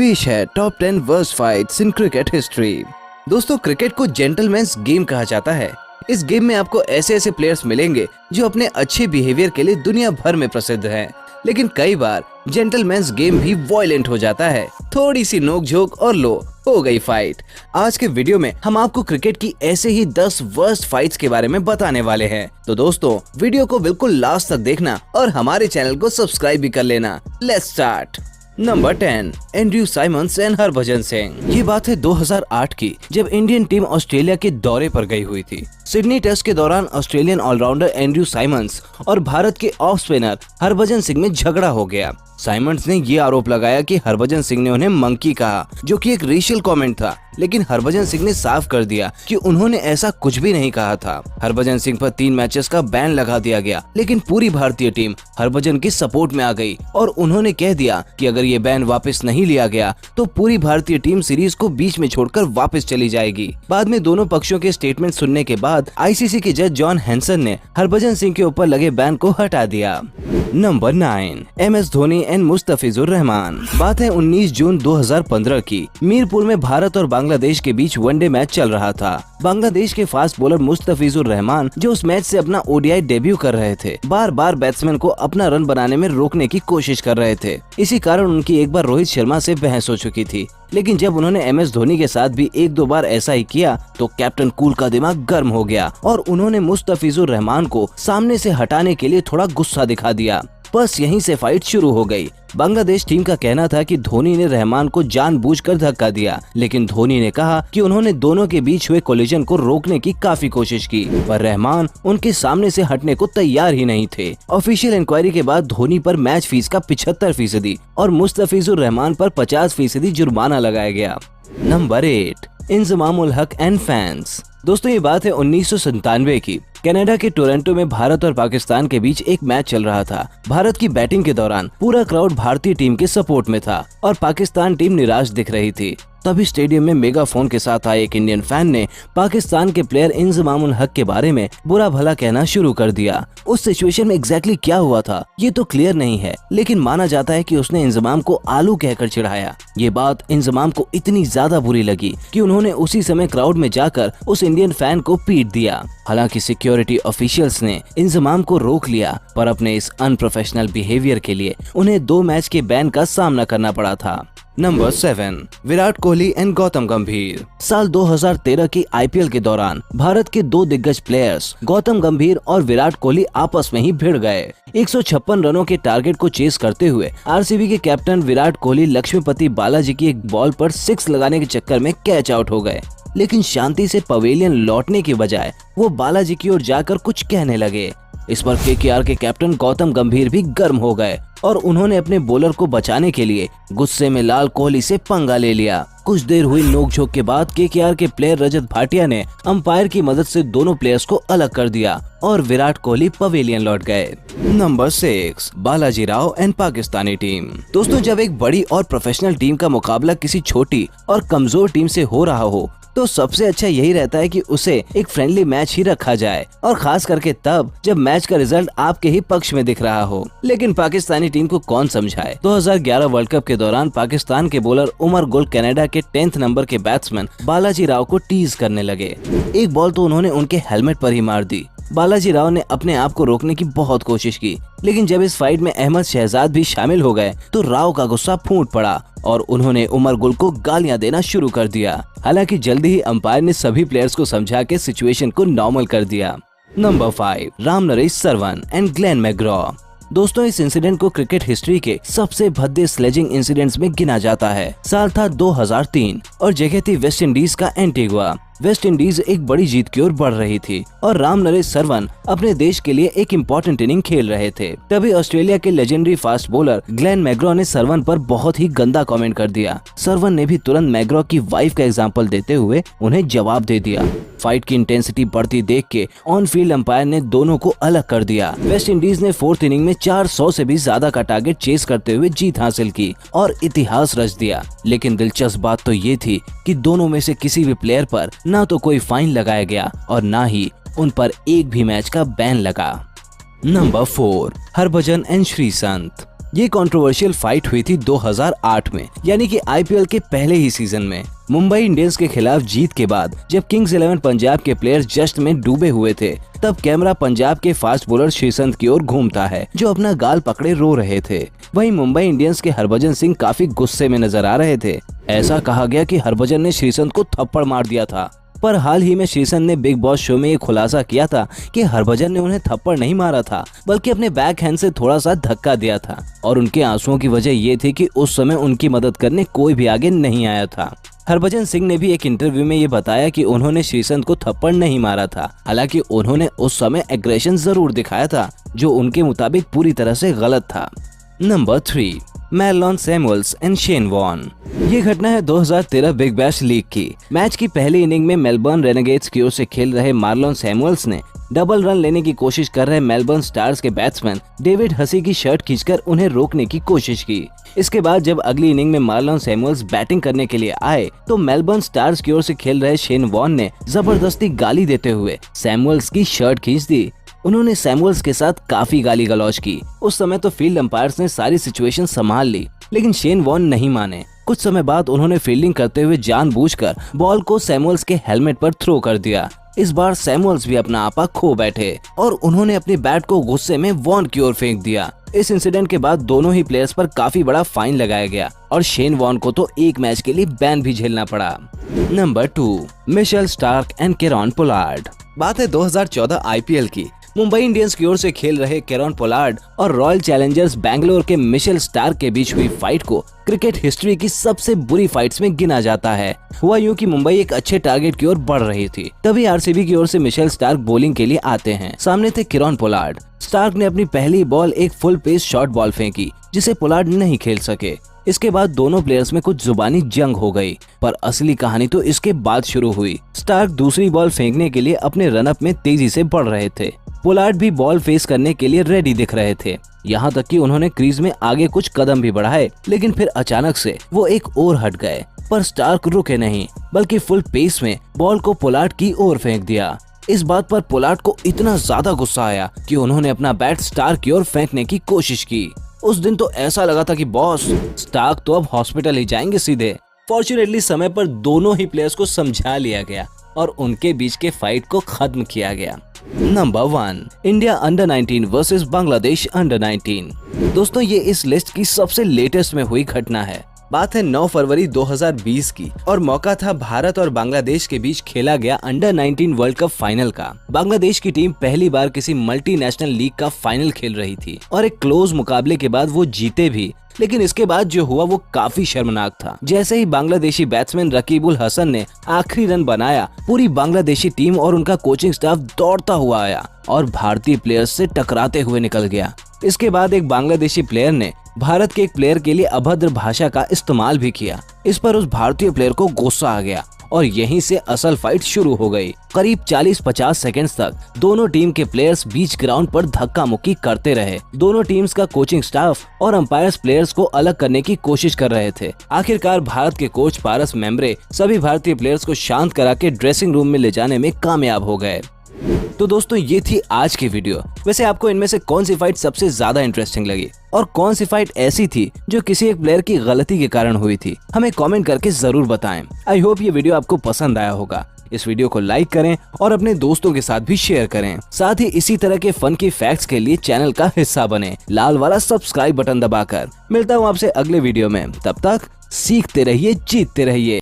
पेश है top 10 worst fights in cricket history. दोस्तों, क्रिकेट को जेंटलमैन्स गेम कहा जाता है। इस गेम में आपको ऐसे ऐसे प्लेयर्स मिलेंगे जो अपने अच्छे बिहेवियर के लिए दुनिया भर में प्रसिद्ध हैं। लेकिन कई बार जेंटलमैन्स गेम भी वॉयलेंट हो जाता है। थोड़ी सी नोक-झोंक और लो हो गई फाइट। आज के वीडियो में हम आपको क्रिकेट की ऐसे ही 10 वर्स्ट फाइट्स के बारे में बताने वाले हैं। तो दोस्तों, वीडियो को बिल्कुल लास्ट तक देखना और हमारे चैनल को सब्सक्राइब भी कर लेना। Let's start. Number 10, Andrew Symonds and Harbhajan Singh. ये बात है 2008 की, जब इंडियन टीम ऑस्ट्रेलिया के दौरे पर गई हुई थी। सिडनी टेस्ट के दौरान ऑस्ट्रेलियन ऑलराउंडर एंड्रयू साइमंस और भारत के ऑफ स्पिनर हरभजन सिंह में झगड़ा हो गया। साइमंस ने ये आरोप लगाया कि हरभजन सिंह ने उन्हें मंकी कहा, जो कि एक रेशियल कमेंट था। लेकिन हरभजन सिंह ने साफ कर दिया कि उन्होंने ऐसा कुछ भी नहीं कहा था। हरभजन सिंह पर 3 मैचेस का बैन लगा दिया गया, लेकिन पूरी भारतीय टीम हरभजन की सपोर्ट में आ गई और उन्होंने कह दिया कि अगर ये बैन वापस नहीं लिया गया तो पूरी भारतीय टीम सीरीज को बीच में छोड़कर वापस चली जाएगी। बाद में दोनों पक्षों के स्टेटमेंट सुनने के बाद आईसीसी के जज जॉन हैंसन ने हरभजन सिंह के ऊपर लगे बैन को हटा दिया। Number 9, MS Dhoni and Mustafizur Rahman. बात है 19 जून 2015 की। मीरपुर में भारत और बांग्लादेश के बीच वनडे मैच चल रहा था। बांग्लादेश के फास्ट बॉलर मुस्तफिजुर रहमान, जो उस मैच से अपना ODI डेब्यू कर रहे थे, बार बार बैट्समैन को अपना रन बनाने में रोकने की कोशिश कर रहे थे। इसी कारण उनकी एक बार रोहित शर्मा से बहस हो चुकी थी। लेकिन जब उन्होंने MS धोनी के साथ भी 1-2 बार ऐसा ही किया तो कैप्टन कूल का दिमाग गर्म हो गया और उन्होंने मुस्तफिजुर रहमान को सामने से हटाने के लिए थोड़ा गुस्सा दिखा दिया। बस यहीं से फाइट शुरू हो गई। बांग्लादेश टीम का कहना था कि धोनी ने रहमान को जानबूझकर धक्का दिया, लेकिन धोनी ने कहा कि उन्होंने दोनों के बीच हुए कोलिजन को रोकने की काफी कोशिश की, पर रहमान उनके सामने से हटने को तैयार ही नहीं थे। ऑफिशियल इंक्वायरी के बाद धोनी पर मैच फीस का 75% और मुस्तफिजुर रहमान पर 50% जुर्माना लगाया गया। नंबर 8, इंजमामुल हक एंड फैंस। दोस्तों, ये बात है 1997 की। कनाडा के टोरंटो में भारत और पाकिस्तान के बीच एक मैच चल रहा था। भारत की बैटिंग के दौरान पूरा क्राउड भारतीय टीम के सपोर्ट में था और पाकिस्तान टीम निराश दिख रही थी। तभी स्टेडियम में मेगाफोन के साथ आए एक इंडियन फैन ने पाकिस्तान के प्लेयर इंजमामुल हक के बारे में बुरा भला कहना शुरू कर दिया। उस सिचुएशन में एग्जैक्टली क्या हुआ था ये तो क्लियर नहीं है, लेकिन माना जाता है कि उसने इंजमाम को आलू कहकर चिढ़ाया। ये बात इंजमाम को इतनी ज्यादा बुरी लगी कि उन्होंने उसी समय क्राउड में जाकर उस इंडियन फैन को पीट दिया। हालांकि सिक्योरिटी ऑफिशियल्स ने इंजमाम को रोक लिया, पर अपने इस अनप्रोफेशनल बिहेवियर के लिए उन्हें 2 मैच के बैन का सामना करना पड़ा था। नंबर 7, विराट कोहली एंड गौतम गंभीर। साल 2013 की IPL के दौरान भारत के 2 दिग्गज प्लेयर्स गौतम गंभीर और विराट कोहली आपस में ही भिड़ गए। 156 रनों के टारगेट को चेस करते हुए RCB के कैप्टन विराट कोहली लक्ष्मीपति बालाजी की एक बॉल पर 6 लगाने के चक्कर में कैच आउट हो गए। लेकिन शांति से पवेलियन लौटने की बजाय वो बालाजी की ओर जाकर कुछ कहने लगे। इस पर KKR के कैप्टन गौतम गंभीर भी गर्म हो गए और उन्होंने अपने बॉलर को बचाने के लिए गुस्से में लाल कोहली से पंगा ले लिया। कुछ देर हुई नोकझोंक के बाद KKR के प्लेयर रजत भाटिया ने अंपायर की मदद से दोनों प्लेयर्स को अलग कर दिया और विराट कोहली पवेलियन लौट गए। Number 6, Balaji Rao and Pakistani team. दोस्तों, जब एक बड़ी और प्रोफेशनल टीम का मुकाबला किसी छोटी और कमजोर टीम से हो रहा हो तो सबसे अच्छा यही रहता है कि उसे एक फ्रेंडली मैच ही रखा जाए, और खास करके तब जब मैच का रिजल्ट आपके ही पक्ष में दिख रहा हो। लेकिन पाकिस्तानी टीम को कौन समझाए। 2011 वर्ल्ड कप के दौरान पाकिस्तान के बॉलर उमर गुल कनाडा के 10th नंबर के बैट्समैन बालाजी राव को टीज करने लगे। एक बॉल तो उन्होंने उनके हेलमेट पर ही मार दी। बालाजी राव ने अपने आप को रोकने की बहुत कोशिश की, लेकिन जब इस फाइट में अहमद शहजाद भी शामिल हो गए तो राव का गुस्सा फूट पड़ा और उन्होंने उमर गुल को गालियां देना शुरू कर दिया। हालांकि जल्दी ही अंपायर ने सभी प्लेयर्स को समझा के सिचुएशन को नॉर्मल कर दिया। Number 5, Ramnaresh Sarwan and Glenn McGrath. दोस्तों, इस इंसिडेंट को क्रिकेट हिस्ट्री के सबसे भद्दे स्लेजिंग इंसिडेंट्स में गिना जाता है। साल था 2003 और जगह थी वेस्ट इंडीज का एंटीगुआ। वेस्ट इंडीज एक बड़ी जीत की ओर बढ़ रही थी और रामनरेश सरवन अपने देश के लिए एक इम्पोर्टेंट इनिंग खेल रहे थे। तभी ऑस्ट्रेलिया के लेजेंडरी फास्ट बॉलर ग्लेन मैग्रॉ ने सरवन पर बहुत ही गंदा कमेंट कर दिया। सरवन ने भी तुरंत मैग्रॉ की वाइफ का एग्जांपल देते हुए उन्हें जवाब दे दिया। फाइट की इंटेंसिटी बढ़ती देख के ऑन फील्ड अंपायर ने दोनों को अलग कर दिया। वेस्ट इंडीज ने 4th इनिंग में 400 से भी ज्यादा का टारगेट चेस करते हुए जीत हासिल की और इतिहास रच दिया। लेकिन दिलचस्प बात तो ये थी कि दोनों में से किसी भी प्लेयर पर ना तो कोई फाइन लगाया गया और ना ही उन पर एक भी मैच का बैन लगा। Number 4, Harbhajan and Sreesanth. ये कंट्रोवर्शियल फाइट हुई थी 2008 में, यानी कि आईपीएल के पहले ही सीजन में। मुंबई इंडियंस के खिलाफ जीत के बाद जब किंग्स 11 पंजाब के प्लेयर्स जश्न में डूबे हुए थे, तब कैमरा पंजाब के फास्ट बॉलर श्रीसंत की ओर घूमता है, जो अपना गाल पकड़े रो रहे थे। वहीं मुंबई इंडियंस के हरभजन सिंह काफी गुस्से में नजर आ रहे थे। ऐसा कहा गया कि हरभजन ने श्रीसंत को थप्पड़ मार दिया था। पर हाल ही में श्रीसंत ने बिग बॉस शो में ये खुलासा किया था कि हरभजन ने उन्हें थप्पड़ नहीं मारा था, बल्कि अपने बैक हैंड से थोड़ा सा धक्का दिया था। और उनके आंसुओं की वजह ये थी कि उस समय उनकी मदद करने कोई भी आगे नहीं आया था। हरभजन सिंह ने भी एक इंटरव्यू में ये बताया कि उन्होंने श्रीसंत को थप्पड़ नहीं मारा था। हालांकि उन्होंने उस समय एग्रेशन जरूर दिखाया था, जो उनके मुताबिक पूरी तरह से गलत था। Number 3, Marlon Samuels and Shane Warne. ये घटना है 2013 बिग बैश लीग की। मैच की पहली इनिंग में मेलबर्न रेनेगेड्स की ओर से खेल रहे मार्लोन सैमुअल्स ने डबल रन लेने की कोशिश कर रहे मेलबर्न स्टार्स के बैट्समैन डेविड हसी की शर्ट खींचकर उन्हें रोकने की कोशिश की। इसके बाद जब अगली इनिंग में मार्लोन सैमुअल्स बैटिंग करने के लिए आए, तो मेलबर्न स्टार्स की ओर से खेल रहे शेन वॉर्न ने जबरदस्ती गाली देते हुए सैमुअल्स की शर्ट खींच दी। उन्होंने सैमुअल्स के साथ काफी गाली गलौज की। उस समय तो फील्ड अंपायर्स ने सारी सिचुएशन संभाल ली, लेकिन शेन वॉर्न नहीं माने। कुछ समय बाद उन्होंने फील्डिंग करते हुए जानबूझकर बॉल को सैमुअल्स के हेलमेट पर थ्रो कर दिया। इस बार सैमुअल्स भी अपना आपा खो बैठे और उन्होंने अपनी बैट को गुस्से में वॉर्न की ओर फेंक दिया। इस इंसिडेंट के बाद दोनों ही प्लेयर्स पर काफी बड़ा फाइन लगाया गया और शेन वॉर्न को तो एक मैच के लिए बैन भी झेलना पड़ा। Number 2, Mitchell Starc and Kieron Pollard. बात है 2014 आईपीएल की। मुंबई इंडियंस की ओर से खेल रहे केरॉन पोलार्ड और रॉयल चैलेंजर्स बैंगलोर के मिशेल स्टार्क के बीच हुई फाइट को क्रिकेट हिस्ट्री की सबसे बुरी फाइट्स में गिना जाता है। हुआ यूं कि मुंबई एक अच्छे टारगेट की ओर बढ़ रही थी, तभी आरसीबी की ओर से मिशेल स्टार्क बॉलिंग के लिए आते हैं। सामने थे केरॉन पोलार्ड। स्टार्क ने अपनी पहली बॉल एक फुल पेस शॉर्ट बॉल फेंकी, जिसे पोलार्ड नहीं खेल सके। इसके बाद दोनों प्लेयर्स में कुछ जुबानी जंग हो गई, पर असली कहानी तो इसके बाद शुरू हुई। स्टार्क दूसरी बॉल फेंकने के लिए अपने रनअप में तेजी से बढ़ रहे थे। पोलार्ड भी बॉल फेस करने के लिए रेडी दिख रहे थे। यहाँ तक कि उन्होंने क्रीज में आगे कुछ कदम भी बढ़ाए, लेकिन फिर अचानक से वो एक ओर हट गए। पर स्टार्क रुके नहीं, बल्कि फुल पेस में बॉल को पोलार्ड की ओर फेंक दिया। इस बात पर पोलार्ड को इतना ज्यादा गुस्सा आया कि उन्होंने अपना बैट स्टार्क की ओर फेंकने की कोशिश की। उस दिन तो ऐसा लगा था कि बॉस, स्टार्क तो अब हॉस्पिटल ही जाएंगे सीधे। फॉर्चुनेटली समय पर दोनों ही प्लेयर्स को समझा लिया गया और उनके बीच के फाइट को खत्म किया गया। Number 1, India under 19 versus Bangladesh under 19। दोस्तों, ये इस लिस्ट की सबसे लेटेस्ट में हुई घटना है। बात है 9 फरवरी 2020 की और मौका था भारत और बांग्लादेश के बीच खेला गया अंडर 19 वर्ल्ड कप फाइनल का। बांग्लादेश की टीम पहली बार किसी मल्टीनेशनल लीग का फाइनल खेल रही थी और एक क्लोज मुकाबले के बाद वो जीते भी, लेकिन इसके बाद जो हुआ वो काफी शर्मनाक था। जैसे ही बांग्लादेशी बैट्समैन रकीबुल हसन ने आखिरी रन बनाया, पूरी बांग्लादेशी टीम और उनका कोचिंग स्टाफ दौड़ता हुआ आया और भारतीय प्लेयर्स से टकराते हुए निकल गया। इसके बाद एक बांग्लादेशी प्लेयर ने भारत के एक प्लेयर के लिए अभद्र भाषा का इस्तेमाल भी किया। इस पर उस भारतीय प्लेयर को गुस्सा आ गया और यहीं से असल फाइट शुरू हो गई। करीब 40-50 सेकंड्स तक दोनों टीम के प्लेयर्स बीच ग्राउंड पर धक्का मुक्की करते रहे। दोनों टीम्स का कोचिंग स्टाफ और अंपायर्स प्लेयर्स को अलग करने की कोशिश कर रहे थे। आखिरकार भारत के कोच पारस मेम्ब्रे सभी भारतीय प्लेयर्स को शांत करा के ड्रेसिंग रूम में ले जाने में कामयाब हो गए। तो दोस्तों, ये थी आज की वीडियो। वैसे आपको इनमें से कौन सी फाइट सबसे ज्यादा इंटरेस्टिंग लगी और कौन सी फाइट ऐसी थी जो किसी एक प्लेयर की गलती के कारण हुई थी? हमें कमेंट करके जरूर बताएं। आई होप ये वीडियो आपको पसंद आया होगा। इस वीडियो को लाइक करें और अपने दोस्तों के साथ भी शेयर करें। साथ ही इसी तरह के फन की फैक्ट्स के लिए चैनल का हिस्सा बने लाल वाला सब्सक्राइब बटन दबाकर। मिलता हूँ आपसे अगले वीडियो में। तब तक सीखते रहिए, जीतते रहिए।